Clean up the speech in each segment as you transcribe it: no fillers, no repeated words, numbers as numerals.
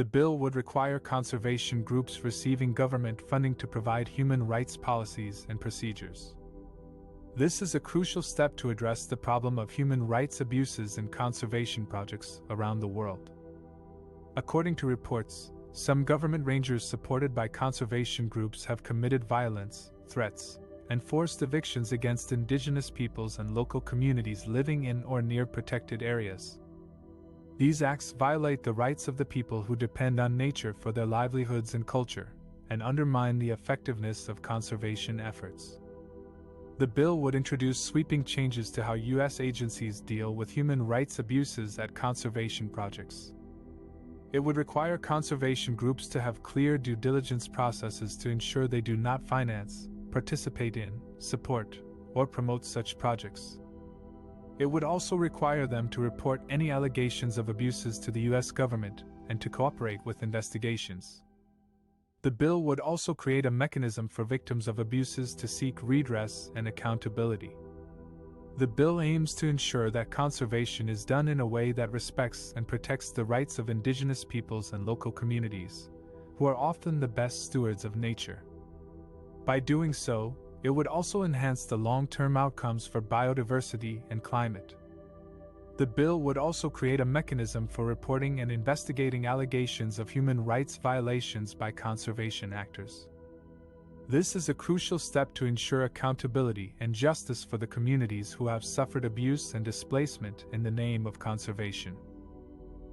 The bill would require conservation groups receiving government funding to provide human rights policies and procedures. This is a crucial step to address the problem of human rights abuses in conservation projects around the world. According to reports, some government rangers supported by conservation groups have committed violence, threats, and forced evictions against indigenous peoples and local communities living in or near protected areas. These acts violate the rights of the people who depend on nature for their livelihoods and culture, and undermine the effectiveness of conservation efforts. The bill would introduce sweeping changes to how U.S. agencies deal with human rights abuses at conservation projects. It would require conservation groups to have clear due diligence processes to ensure they do not finance, participate in, support, or promote such projects. It would also require them to report any allegations of abuses to the U.S. government and to cooperate with investigations. The bill would also create a mechanism for victims of abuses to seek redress and accountability. The bill aims to ensure that conservation is done in a way that respects and protects the rights of indigenous peoples and local communities, who are often the best stewards of nature. By doing so, it would also enhance the long-term outcomes for biodiversity and climate. The bill would also create a mechanism for reporting and investigating allegations of human rights violations by conservation actors. This is a crucial step to ensure accountability and justice for the communities who have suffered abuse and displacement in the name of conservation.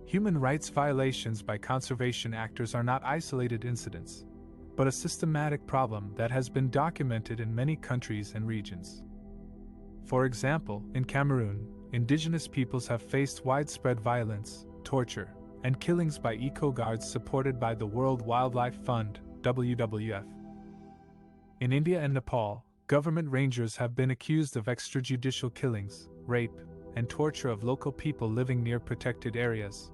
Human rights violations by conservation actors are not isolated incidents, but a systematic problem that has been documented in many countries and regions. For example, in Cameroon, indigenous peoples have faced widespread violence, torture, and killings by eco-guards supported by the World Wildlife Fund, WWF. In India and Nepal, government rangers have been accused of extrajudicial killings, rape, and torture of local people living near protected areas.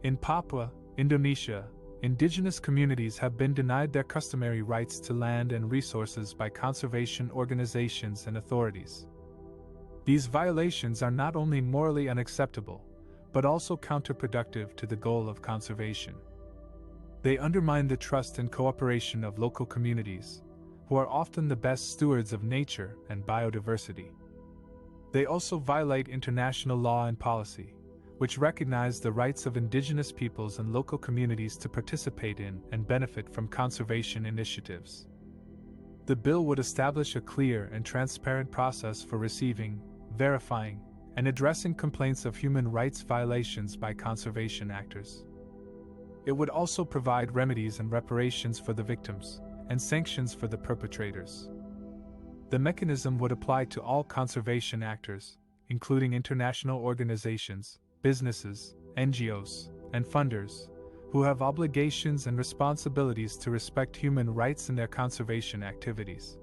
In Papua, Indonesia, indigenous communities have been denied their customary rights to land and resources by conservation organizations and authorities. These violations are not only morally unacceptable, but also counterproductive to the goal of conservation. They undermine the trust and cooperation of local communities, who are often the best stewards of nature and biodiversity. They also violate international law and policy, which recognize the rights of indigenous peoples and local communities to participate in and benefit from conservation initiatives. The bill would establish a clear and transparent process for receiving, verifying, and addressing complaints of human rights violations by conservation actors. It would also provide remedies and reparations for the victims, and sanctions for the perpetrators. The mechanism would apply to all conservation actors, including international organizations, businesses, NGOs, and funders, who have obligations and responsibilities to respect human rights in their conservation activities.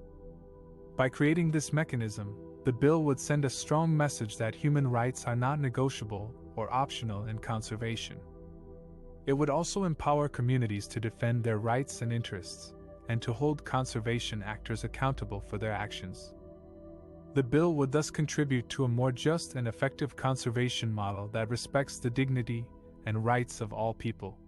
By creating this mechanism, the bill would send a strong message that human rights are not negotiable or optional in conservation. It would also empower communities to defend their rights and interests, and to hold conservation actors accountable for their actions. The bill would thus contribute to a more just and effective conservation model that respects the dignity and rights of all people.